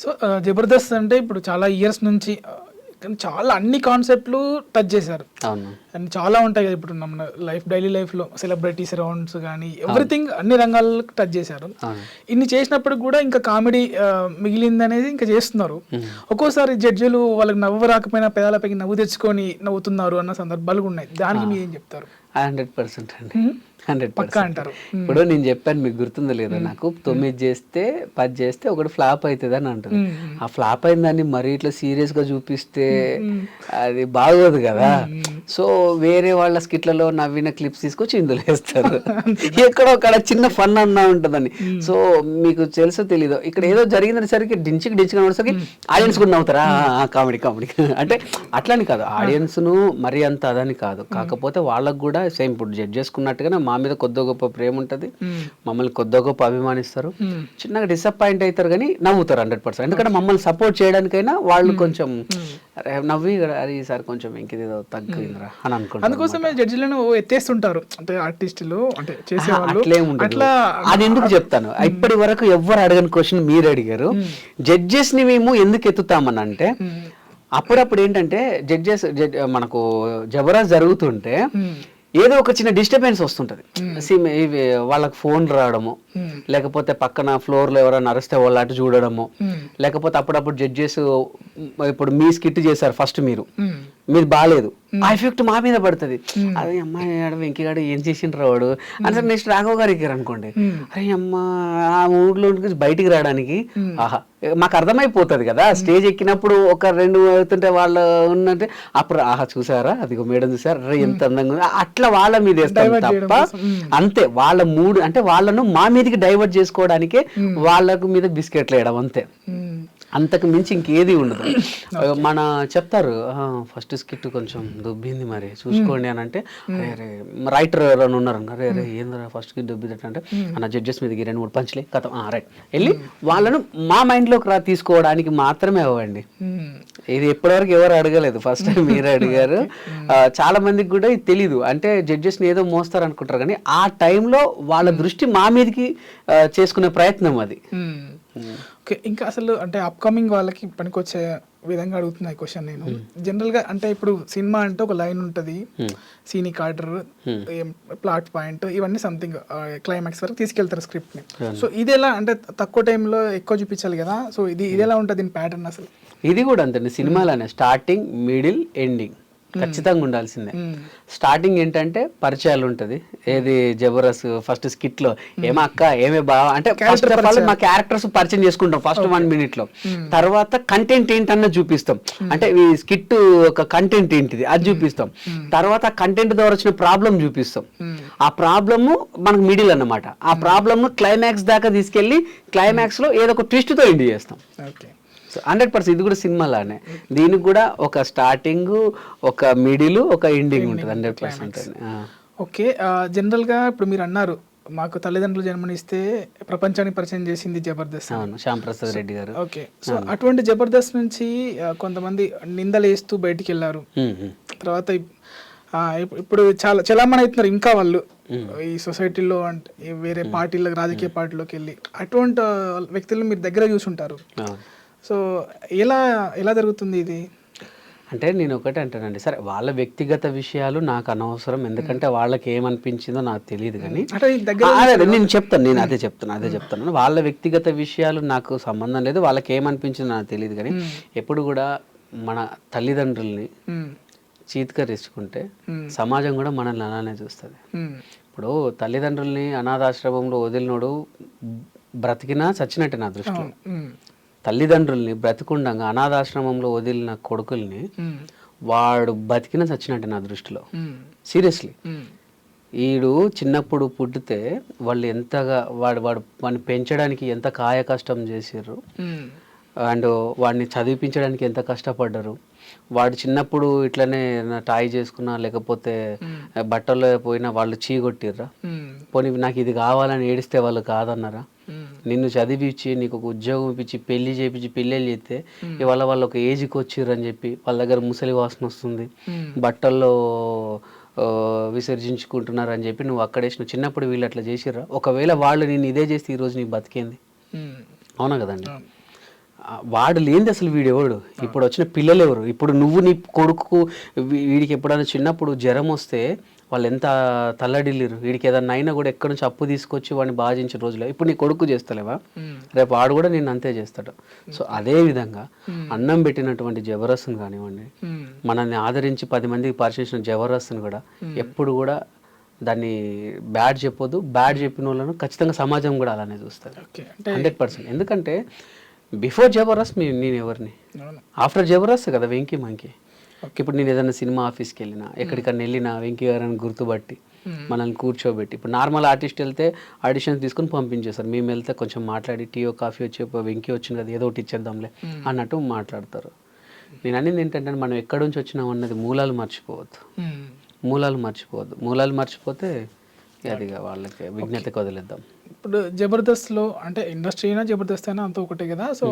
So Jabardasth అంటే ఇప్పుడు చాలా ఇయర్స్ నుంచి కానీ చాలా అన్ని కాన్సెప్ట్లు టచ్ చేశారు. అవును. అండ్ చాలా ఉంటాయి కదా ఇప్పుడు మన డైలీ లైఫ్లో సెలబ్రిటీస్ రౌండ్స్ కానీ ఎవ్రీథింగ్ అన్ని రంగాల్లో టచ్ చేశారు. ఇన్ని చేసినప్పుడు కూడా ఇంకా కామెడీ మిగిలింది అనేది ఇంకా చేస్తున్నారు. ఒక్కోసారి జడ్జిలు వాళ్ళకి నవ్వు రాకపోయినా పెదాలపైకి నవ్వు తెచ్చుకొని నవ్వుతున్నారు అన్న సందర్భాలు ఉన్నాయి. దానికి మీరు ఏం చెప్తారు? 100% అండి, 100% అంటారు. ఇప్పుడు నేను చెప్పాను, మీకు గుర్తుందో లేదో, నాకు 9 చేస్తే 10 చేస్తే ఒకటి ఫ్లాప్ అవుతుంది అని అంటారు. ఆ ఫ్లాప్ అయిన దాన్ని మరీ ఇట్లా సీరియస్ గా చూపిస్తే అది బాగోదు కదా. సో వేరే వాళ్ళ స్కిట్లలో నవ్విన క్లిప్స్ తీసుకొచ్చి ఇందులో వేస్తారు. ఎక్కడో అక్కడ చిన్న ఫన్ అన్నా ఉంటుందని. సో మీకు తెలుసో తెలీదో, ఇక్కడ ఏదో జరిగిందని సరికి డించికి నడిసరికి ఆడియన్స్ కూడా నవ్వుతారా, కామెడీ కామెడీ అంటే అట్లని కాదు, ఆడియన్స్ ను మరీ అంత అదని కాదు. కాకపోతే వాళ్ళకు కూడా సేమ్ ఇప్పుడు జడ్జ్ చేసుకున్నట్టుగానే మా మీద కొద్దో గొప్ప ప్రేమ ఉంటుంది, మమ్మల్ని కొద్దో గొప్ప అభిమానిస్తారు, చిన్నగా డిసప్పాయింట్ అవుతారు కానీ నవ్వుతారు 100%. ఎందుకంటే మమ్మల్ని సపోర్ట్ చేయడానికైనా వాళ్ళు కొంచెం నవ్వి అరే ఈసారి కొంచెం ఇంకేదో తగ్గిందిరా అని అనుకుంటారు. అందుకోసమే జడ్జిలను ఎత్తేస్తుంటారు అంటే ఆర్టిస్టులు అంటే చేసేవాళ్ళు. అట్లా అది ఎందుకు చెప్తాను, ఇప్పటి వరకు ఎవరు అడగని క్వశ్చన్ మీరు అడిగారు. జడ్జెస్ ని మేము ఎందుకు ఎత్తుతామని అంటే అప్పుడప్పుడు ఏంటంటే జడ్జెస్ మనకు జబర్దస్త్ జరుగుతుంటే ఏదో ఒక చిన్న డిస్టర్బెన్స్ వస్తుంటది. వాళ్ళకి ఫోన్ రావడము, లేకపోతే పక్కన ఫ్లోర్ లో ఎవరైనా అరిస్తే వాళ్ళు అటు చూడడము, లేకపోతే అప్పుడప్పుడు జడ్జెస్ ఇప్పుడు మీ స్కిట్ చేశారు ఫస్ట్ మీరు బాగాలేదు, ఆ ఎఫెక్ట్ మా మీద పడుతుంది. అదే అమ్మాయి వెంకీగాడు ఏం చేసిండ్రు వాడు అని సార్ నెక్స్ట్ రాఘవ్ గారు ఎక్కారు అనుకోండి, అరే అమ్మ ఆ ఊర్లో బయటికి రావడానికి ఆహా మాకు అర్థమైపోతుంది కదా. స్టేజ్ ఎక్కినప్పుడు ఒక 2 అవుతుంటే వాళ్ళు ఉన్నట్టే అప్పుడు ఆహా చూసారా అది మేడం చూసారా అరే ఎంత అందంగా ఉంది, అట్లా వాళ్ళ మీద వేస్తాం తప్ప అంతే. వాళ్ళ మూడు అంటే వాళ్ళను మా మీదకి డైవర్ట్ చేసుకోవడానికే వాళ్ళకు మీద బిస్కెట్లు వేయడం అంతే, అంతకు మించి ఇంకేది ఉండదు. మన చెప్తారు ఫస్ట్ స్కిట్ కొంచెం దుబ్బింది మరి చూసుకోండి అని అంటే, అరే రైటర్ ఎవరైనా ఉన్నారు అరే అరే ఏంద్రా ఫస్ట్ స్కిట్ దుబ్బింది అంటే అన్న జడ్జెస్ మీదకి 2-3 పంచ్లే కథ రైట్ వెళ్ళి వాళ్ళను మా మైండ్లోకి తీసుకోవడానికి మాత్రమే అవ్వండి. ఇది ఎప్పటివరకు ఎవరు అడగలేదు, ఫస్ట్ టైం మీరు అడిగారు. చాలా మందికి కూడా ఇది తెలీదు, అంటే జడ్జెస్ని ఏదో మోస్తారు అనుకుంటారు కానీ ఆ టైంలో వాళ్ళ దృష్టి మా మీదకి చేసుకునే ప్రయత్నం అది. ఓకే, ఇంకా అసలు అంటే అప్కమింగ్ వాళ్ళకి పనికొచ్చే విధంగా అడుగుతున్నా ఈ క్వశ్చన్ నేను. జనరల్గా అంటే ఇప్పుడు సినిమా అంటే ఒక లైన్ ఉంటుంది, సీనిక్ ఆర్డర్, ప్లాట్ పాయింట్, ఇవన్నీ సంథింగ్ క్లైమాక్స్ వరకు తీసుకెళ్తారు స్క్రిప్ట్ని. సో ఇది ఎలా అంటే తక్కువ టైంలో ఎక్కువ చూపించాలి కదా, సో ఇది ఎలా ఉంటుంది దీని ప్యాటర్న్ అసలు? ఇది కూడా అంతే సినిమాలోనే, స్టార్టింగ్ మిడిల్ ఎండింగ్ ఖచ్చితంగా ఉండాల్సిందే. స్టార్టింగ్ ఏంటంటే పరిచయాలు ఉంటుంది, ఏది జబర్దస్త్ ఫస్ట్ స్కిట్ లో ఏమో అక్క ఏమే బావ అంటే ఫస్ట్ ఆఫ్ ఆల్ మా క్యారెక్టర్స్ పరిచయం చేసుకుంటాం ఫస్ట్ 1 minute లో. తర్వాత కంటెంట్ ఏంటన్నా చూపిస్తాం, అంటే ఈ స్కిట్ ఒక కంటెంట్ ఏంటిది అది చూపిస్తాం. తర్వాత కంటెంట్ ద్వారా వచ్చిన ప్రాబ్లం చూపిస్తాం, ఆ ప్రాబ్లమ్ మనకు మిడిల్ అన్నమాట. ఆ ప్రాబ్లమ్ క్లైమాక్స్ దాకా తీసుకెళ్లి క్లైమాక్స్ లో ఏదో ఒక ట్విస్ట్ తో ఎండ్ చేస్తాం. 100% ఇది కూడా సినిమాలానే, దీనికి కూడా ఒక స్టార్టింగ్, ఒక మిడిల్, ఒక ఎండింగ్ ఉంటుంది 100%. ఓకే, జనరల్గా ఇప్పుడు మీరు అన్నారు మాకు తల్లిదండ్రులు జన్మనిస్తే ప్రపంచానికి పరిచయం చేసింది జబర్దస్త్. అవును, శ్యామ్ ప్రసాద్ రెడ్డి గారు. ఓకే, సో అటువంటి జబర్దస్త్ నుంచి కొంతమంది నిందలు వేస్తూ బయటికి వెళ్ళారు. తర్వాత ఇప్పుడు చాలా చలామణి అవుతున్నారు ఇంకా వాళ్ళు ఈ సొసైటీలో, అంటే వేరే పార్టీలకు రాజకీయ పార్టీలోకి వెళ్ళి. అటువంటి వ్యక్తులను మీరు దగ్గర చూసుంటారు. సో ఎలా జరుగుతుంది ఇది? అంటే నేను ఒకటే అంటానండి, సరే వాళ్ళ వ్యక్తిగత విషయాలు నాకు అనవసరం, ఎందుకంటే వాళ్ళకి ఏమనిపించిందో నాకు తెలియదు. కానీ నేను చెప్తాను, నేను అదే చెప్తున్నాను, వాళ్ళ వ్యక్తిగత విషయాలు నాకు సంబంధం లేదు, వాళ్ళకి ఏమనిపించిందో నాకు తెలియదు. కానీ ఎప్పుడు కూడా మన తల్లిదండ్రుల్ని చీత్కరించుకుంటే సమాజం కూడా మనల్ని అలానే చూస్తుంది. ఇప్పుడు తల్లిదండ్రుల్ని అనాథాశ్రమంలో వదిలినోడు బ్రతికినా చచ్చినట్టే నా దృష్టిలో. తల్లిదండ్రుల్ని బ్రతికుండగా అనాథాశ్రమంలో వదిలిన కొడుకుల్ని వాడు బతికిన చచ్చినట్టు నా దృష్టిలో. సీరియస్లీ, వీడు చిన్నప్పుడు పుట్టితే వాళ్ళు ఎంతగా వాడిని పెంచడానికి ఎంత కాయ కష్టం చేసారు, అండ్ వాడిని చదివించడానికి ఎంత కష్టపడ్డారు. వాడు చిన్నప్పుడు ఇట్లనే టాయ్ చేసుకున్నా లేకపోతే బట్టల్లో పోయినా వాళ్ళు చీగొట్టిర్రా, పోనీ నాకు ఇది కావాలని ఏడిస్తే వాళ్ళు కాదన్నారా? నిన్ను చదివించి నీకు ఒక ఉద్యోగం ఇప్పించి పెళ్లి చేయించి పెళ్ళిళ్ళు చేస్తే ఇవాళ వాళ్ళు ఒక ఏజ్కి వచ్చిర్రు అని చెప్పి వాళ్ళ దగ్గర ముసలి వాసన వస్తుంది, బట్టల్లో విసర్జించుకుంటున్నారు అని చెప్పి నువ్వు అక్కడేసిన చిన్నప్పుడు వీళ్ళు అట్లా చేసిర్రా? ఒకవేళ వాళ్ళు నేను ఇదే చేస్తే ఈరోజు నీకు బతికేంది? అవునా కదండి. వాడు లేనిది అసలు వీడెవడు, ఇప్పుడు వచ్చిన పిల్లలు ఎవరు, ఇప్పుడు నువ్వు నీ కొడుకు వీడికి ఎప్పుడైనా చిన్నప్పుడు జ్వరం వస్తే వాళ్ళు ఎంత తల్లడిల్లిరు, వీడికి ఏదన్నా అయినా కూడా ఎక్కడి నుంచి అప్పు తీసుకొచ్చి వాడిని బాధించిన రోజులు ఇప్పుడు నీ కొడుకు చేస్తలేవా, రేపు వాడు కూడా నేను అంతే చేస్తాడు. సో అదే విధంగా అన్నం పెట్టినటువంటి జబర్దస్త్ని కానివ్వండి, మనల్ని ఆదరించి 10 మందికి పరిచయించిన జబర్దస్త్ని కూడా ఎప్పుడు కూడా దాన్ని బ్యాడ్ చెప్పొద్దు. బ్యాడ్ చెప్పిన వాళ్ళను ఖచ్చితంగా సమాజం కూడా అలానే చూస్తుంది 100%. ఎందుకంటే బిఫోర్ జబర్దస్త్ నేను ఎవరిని, ఆఫ్టర్ జబర్దస్త్ కదా వెంకీ మంకీ. ఇప్పుడు నేను ఏదైనా సినిమా ఆఫీస్కి వెళ్ళినా, ఎక్కడికన్నా వెళ్ళినా వెంకీ గారిని గుర్తుపట్టి మనల్ని కూర్చోబెట్టి, ఇప్పుడు నార్మల్ ఆర్టిస్ట్ వెళ్తే ఆడిషన్స్ తీసుకొని పంపించేస్తారు, మేము వెళ్తే కొంచెం మాట్లాడి టీయో కాఫీ వచ్చి వెంకీ వచ్చింది కదా ఏదో ఒకటి ఇచ్చేద్దాంలే అన్నట్టు మాట్లాడతారు. నేను అనేది ఏంటంటే మనం ఎక్కడి నుంచి వచ్చినాం అన్నది మూలాలు మర్చిపోవద్దు. మూలాలు మర్చిపోతే అది వాళ్ళకి విజ్ఞతకు వదిలేద్దాం. ఇప్పుడు జబర్దస్త్లో అంటే ఇండస్ట్రీ అయినా జబర్దస్త్ అయినా అంత ఒకటే కదా. సో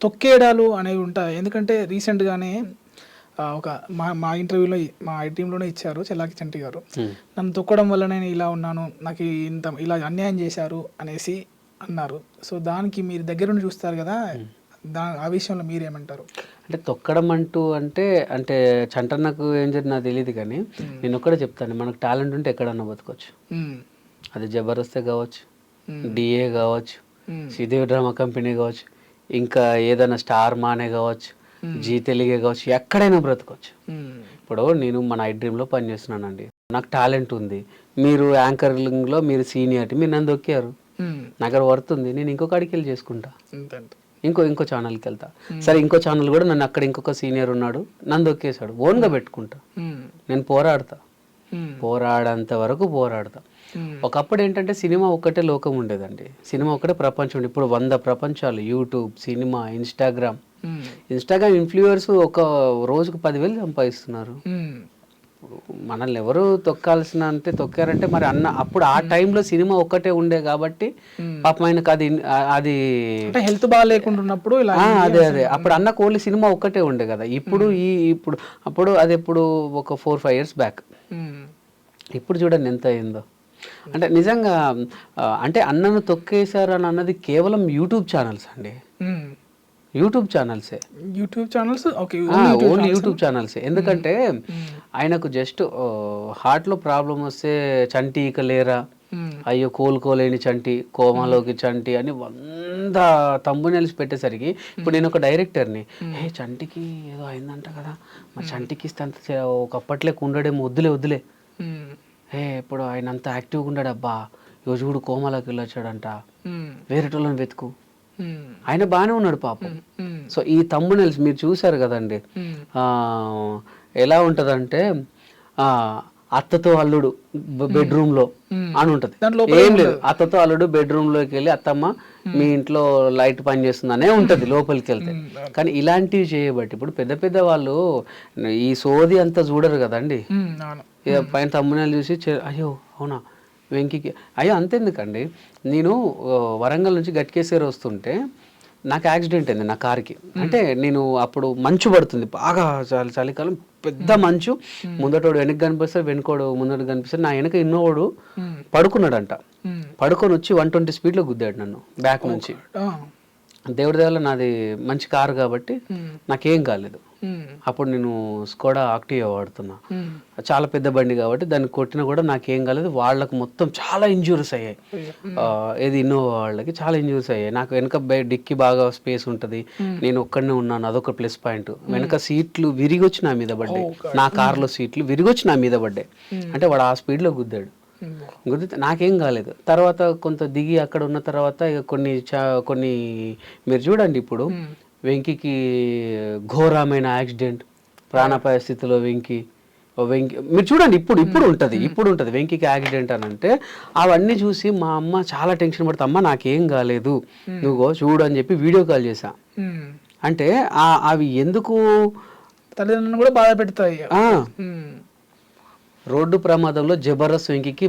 తొక్కేడాలు అనేవి ఉంటాయి. ఎందుకంటే రీసెంట్గానే ఒక మా ఇంటర్వ్యూలో మా టీంలోనే ఇచ్చారు చెల్లాకి చంటి గారు, నన్ను తొక్కడం వల్ల నేను ఇలా ఉన్నాను, నాకు ఇంత ఇలా అన్యాయం చేశారు అనేసి అన్నారు. సో దానికి మీరు దగ్గర నుండి చూస్తారు కదా, ఆ విషయంలో మీరేమంటారు? అంటే తొక్కడం అంటే చంటన్నకు ఏం జరిగింది నాకు తెలియదు, కానీ నేను ఒక్కడే చెప్తాను, మనకు టాలెంట్ ఉంటే ఎక్కడన్నా బతకొచ్చు. అది జబర్దస్తే కావచ్చు, డిఏ కావచ్చు, శ్రీదేవి డ్రామా కంపెనీ కావచ్చు, ఇంకా ఏదైనా స్టార్ మానే కావచ్చు, జీ తెలుగే కావచ్చు, ఎక్కడైనా బ్రతకొచ్చు. ఇప్పుడు నేను మన ఐడ్రీమ్లో పనిచేస్తున్నానండి, నాకు టాలెంట్ ఉంది, మీరు యాంకరింగ్లో మీరు సీనియారిటీ, మీరు నన్ను దొక్కారు, నాకు వర్త్ ఉంది, నేను ఇంకొక అడికి వెళ్ళి చేసుకుంటా, ఇంకో ఛానల్కి వెళ్తా. సరే ఇంకో ఛానల్ కూడా నన్ను అక్కడ ఇంకొక సీనియర్ ఉన్నాడు నన్ను దొక్కేశాడు, ఓన్గా పెట్టుకుంటా, నేను పోరాడంత వరకు పోరాడతా. ఒకప్పుడు ఏంటంటే సినిమా ఒక్కటే లోకం ఉండేదండి, సినిమా ఒకటే ప్రపంచం ఉండే. ఇప్పుడు 100 ప్రపంచాలు, యూట్యూబ్, సినిమా, ఇన్స్టాగ్రామ్ ఇన్ఫ్లుయర్స్ ఒక రోజుకు 10,000 సంపాదిస్తున్నారు. మనల్ని ఎవరు తొక్కారంటే మరి అప్పుడు ఆ టైంలో సినిమా ఒక్కటే ఉండే కాబట్టి పాపం ఆయనకు అది హెల్త్ బాగా లేకుంటున్నప్పుడు అదే అప్పుడు అన్నకు ఓన్లీ సినిమా ఒక్కటే ఉండే కదా. అప్పుడు అది ఎప్పుడు ఒక 4-5 years బ్యాక్. ఇప్పుడు చూడండి ఎంత అయిందో. అంటే నిజంగా అంటే అన్నను తొక్కేశారు అని అన్నది కేవలం యూట్యూబ్ ఛానల్స్ అండి, యూట్యూబ్ ఛానల్సే, ఓన్లీ యూట్యూబ్ ఛానల్సే. ఎందుకంటే ఆయనకు జస్ట్ హార్ట్లో ప్రాబ్లం వస్తే చంటి ఇక లేరా, అయ్యో కోలుకోలేని చంటి, కోమాలోకి చంటి అని 100 thumbnails పెట్టేసరికి ఇప్పుడు నేను ఒక డైరెక్టర్ని, చంటికి ఏదో అయిందంట కదా, మరి చంటికి ఇస్తే అంత ఒకప్పట్లేక ఉండడేమో, వద్దులే ఇప్పుడు ఆయన అంత యాక్టివ్గా ఉన్నాడు, అబ్బా ఈరోజు చూడు కోమాలోకి వెళ్ళొచ్చాడంట, వేరేటోళ్ళని వెతుకు, ఆయన బాగానే ఉన్నాడు పాపం. సో ఈ thumbnails మీరు చూసారు కదండి, ఎలా ఉంటదంటే అత్తతో అల్లుడు బెడ్రూమ్లో అని ఉంటది, ఏం లేదు, అత్తతో అల్లుడు బెడ్రూమ్లోకి వెళ్ళి అత్తమ్మ మీ ఇంట్లో లైట్ పని చేస్తుందనే ఉంటది లోపలికి వెళ్తే. కానీ ఇలాంటివి చేయబట్టి ఇప్పుడు పెద్ద వాళ్ళు ఈ సోది అంతా చూడరు కదండి, పైన thumbnail చూసి అయ్యో అవునా వెంకీకి అయ్యో అంతెందుకండి. నేను వరంగల్ నుంచి గట్కేశ్వరి వస్తుంటే నాకు యాక్సిడెంట్ అయింది నా కార్కి. అంటే నేను అప్పుడు మంచు పడుతుంది బాగా, చలికాలం, పెద్ద మంచు, ముందటోడు వెనక్కి కనిపిస్తాడు, వెనుకోడు ముందట కనిపిస్తాడు, నా వెనక ఇన్నోడు పడుకున్నాడంట, పడుకొని వచ్చి 120 speedలో గుద్దాడు నన్ను బ్యాక్ నుంచి. దేవుడి దేవల్ల నాది మంచి కారు కాబట్టి నాకేం కాలేదు. అప్పుడు నేను స్కోడా ఆక్టివా వాడుతున్నా, చాలా పెద్ద బండి కాబట్టి దాన్ని కొట్టినా కూడా నాకేం కాలేదు. వాళ్ళకు మొత్తం చాలా ఇంజూరీస్ అయ్యాయి, ఏది ఇన్నోవా వాళ్ళకి చాలా ఇంజూరీస్ అయ్యాయి. నాకు వెనక డిక్కి బాగా స్పేస్ ఉంటుంది, నేను ఒక్కడనే ఉన్నాను, అదొక ప్లస్ పాయింట్. వెనక సీట్లు విరిగొచ్చి నా మీద పడ్డాయి, నా కార్లో సీట్లు విరిగొచ్చి నా మీద పడ్డాయి. అంటే వాడు ఆ స్పీడ్లో గుద్దాడు, గుద్దితే నాకేం కాలేదు. తర్వాత కొంత దిగి అక్కడ ఉన్న తర్వాత ఇక కొన్ని మీరు చూడండి, ఇప్పుడు వెంకీకి ఘోరమైన యాక్సిడెంట్, ప్రాణాపాయ స్థితిలో వెంకీ మీరు చూడండి, ఇప్పుడు ఉంటుంది వెంకీకి యాక్సిడెంట్ అని అంటే అవన్నీ చూసి మా అమ్మ చాలా టెన్షన్ పడుతుంది, అమ్మ నాకేం కాలేదు నువ్వు చూడు అని చెప్పి వీడియో కాల్ చేశా. అంటే అవి ఎందుకు తల్లిదండ్రులను కూడా బాధ పెడతాయి. రోడ్డు ప్రమాదంలో జబర్దస్త్ వెంకీకి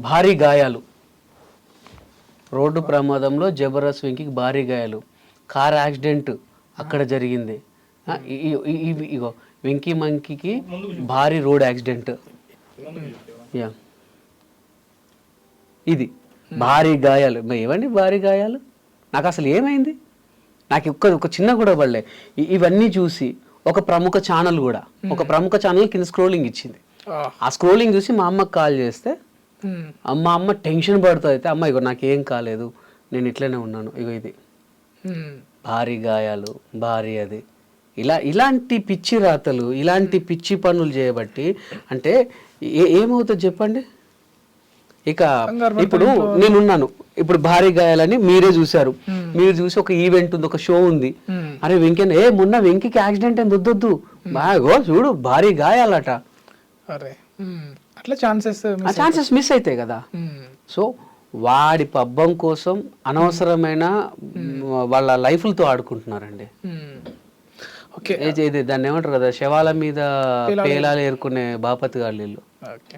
భారీ గాయాలు, రోడ్డు ప్రమాదంలో జబర్దస్త్ వెంకీకి భారీ గాయాలు, కార్ యాక్సిడెంట్ అక్కడ జరిగింది. ఇగో వెంకీ మంకీకి భారీ రోడ్ యాక్సిడెంట్, ఇది భారీ గాయాలు. ఏమండి భారీ గాయాలు? నాకు అసలు ఏమైంది? నాకు ఒక చిన్న కూడా పడలే. ఇవన్నీ చూసి ఒక ప్రముఖ ఛానల్ కూడా, ఒక ప్రముఖ ఛానల్ కింద స్క్రోలింగ్ ఇచ్చింది. ఆ స్క్రోలింగ్ చూసి మా అమ్మకి కాల్ చేస్తే మా అమ్మ టెన్షన్ పడుతుంది. అయితే అమ్మ ఇగో నాకేం కాలేదు, నేను ఇట్లనే ఉన్నాను, ఇగో ఇది భారీ గాయాలు, భారీ అది, ఇలాంటి పిచ్చి రాతలు, ఇలాంటి పిచ్చి పనులు చేయబట్టి అంటే ఏమవుతుంది చెప్పండి? ఇక ఇప్పుడు నేనున్నాను, ఇప్పుడు భారీ గాయాలని మీరే చూసారు, మీరు చూసి ఒక ఈవెంట్ ఉంది, ఒక షో ఉంది, అరే వెంకయ్య మొన్న వెంకీకి యాక్సిడెంట్ అని వద్దొద్దు, బాగో చూడు భారీ గాయాలట, అరే అట్లా ఛాన్సెస్ మిస్ అవుతాయి కదా. సో వాడి పబ్బం కోసం అనవసరమైన వాళ్ళ లైఫ్లతో ఆడుకుంటున్నారండి. ఓకే, దాన్ని ఏమంటారు కదా, శవాల మీద పేలాలు ఏరుకునే బాపతి గాళ్ళు. ఓకే.